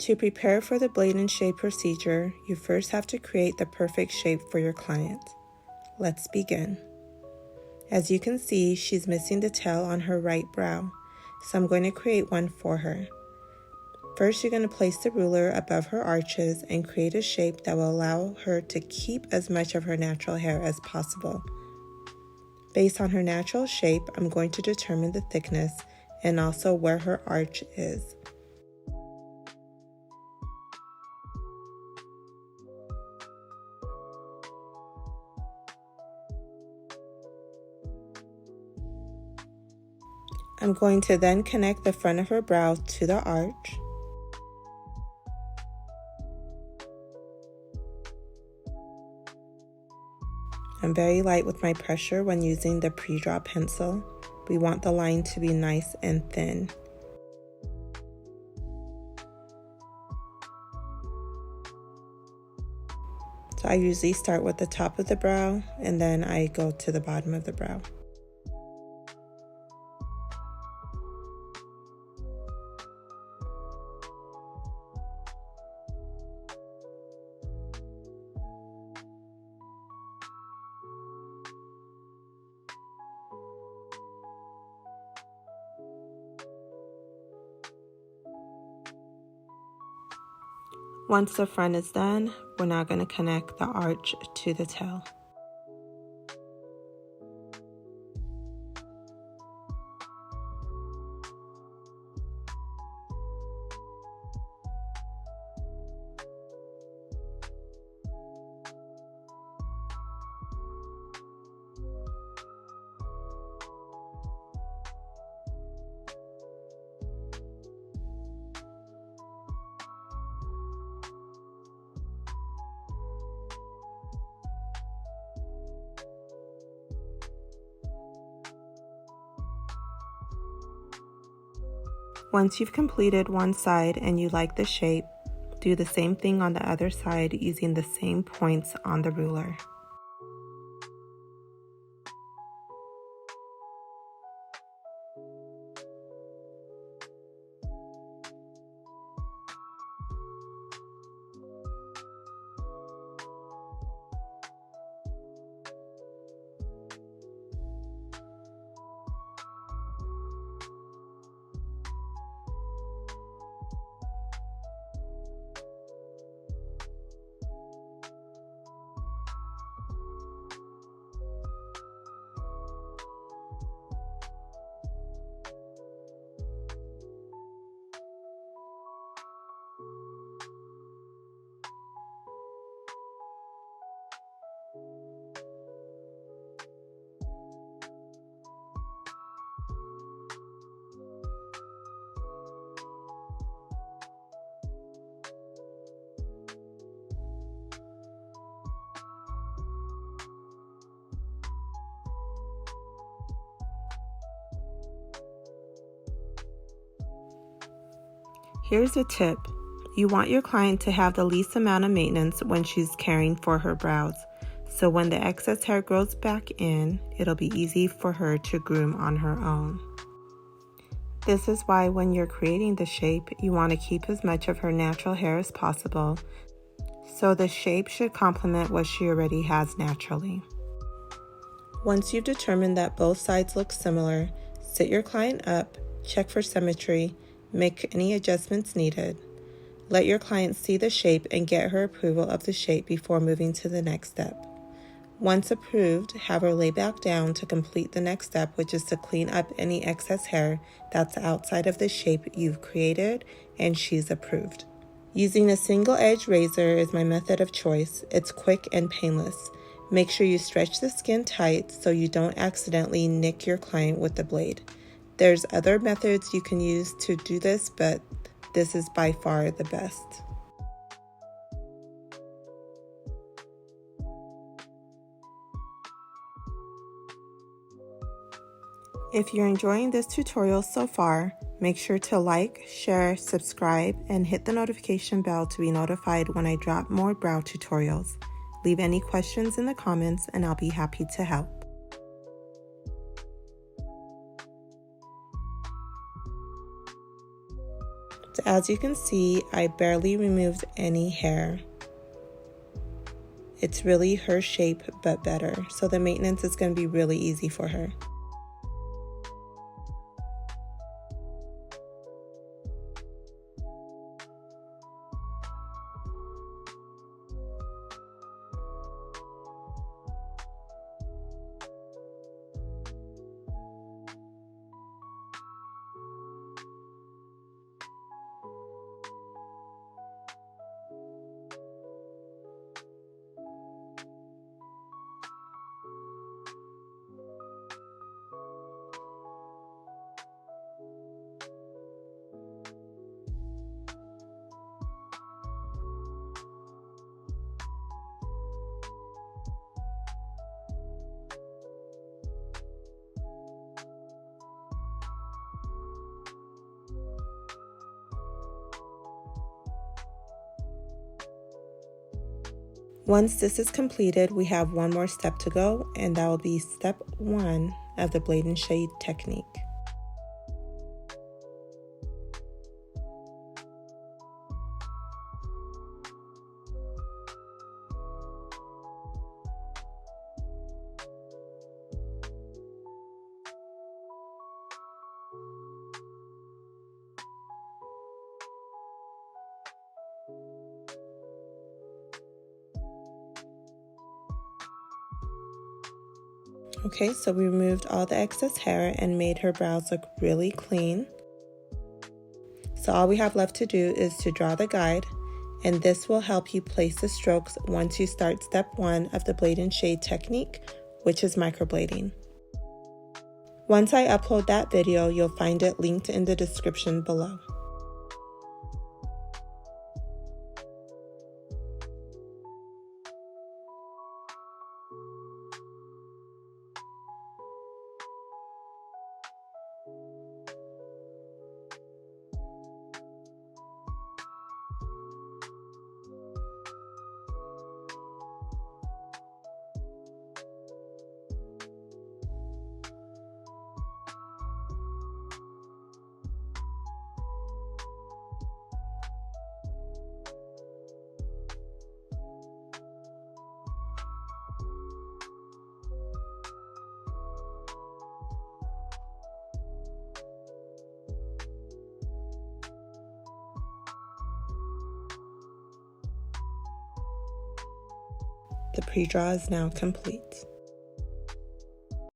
To prepare for the blade and shade procedure, you first have to create the perfect shape for your client. Let's begin. As you can see, she's missing the tail on her right brow, so I'm going to create one for her. First, you're going to place the ruler above her arches and create a shape that will allow her to keep as much of her natural hair as possible. Based on her natural shape, I'm going to determine the thickness and also where her arch is. I'm going to then connect the front of her brow to the arch. I'm very light with my pressure when using the pre-draw pencil. We want the line to be nice and thin. So I usually start with the top of the brow and then I go to the bottom of the brow. Once the front is done, we're now going to connect the arch to the tail. Once you've completed one side and you like the shape, do the same thing on the other side using the same points on the ruler. Here's a tip. You want your client to have the least amount of maintenance when she's caring for her brows. So when the excess hair grows back in, it'll be easy for her to groom on her own. This is why when you're creating the shape, you want to keep as much of her natural hair as possible, so the shape should complement what she already has naturally. Once you've determined that both sides look similar, sit your client up, check for symmetry, make any adjustments needed. Let your client see the shape and get her approval of the shape before moving to the next step. Once approved, have her lay back down to complete the next step, which is to clean up any excess hair that's outside of the shape you've created and she's approved. Using a single edge razor is my method of choice. It's quick and painless. Make sure you stretch the skin tight so you don't accidentally nick your client with the blade. There's other methods you can use to do this, but this is by far the best. If you're enjoying this tutorial so far, make sure to like, share, subscribe, and hit the notification bell to be notified when I drop more brow tutorials. Leave any questions in the comments and I'll be happy to help. To As you can see, I barely removed any hair. It's really her shape, but better. So the maintenance is going to be really easy for her. Once this is completed, we have one more step to go, and that will be step 1 of the blade and shade technique. Okay, so we removed all the excess hair and made her brows look really clean. So all we have left to do is to draw the guide, and this will help you place the strokes once you start step 1 of the blade and shade technique, which is microblading. Once I upload that video, you'll find it linked in the description below. The pre-draw is now complete.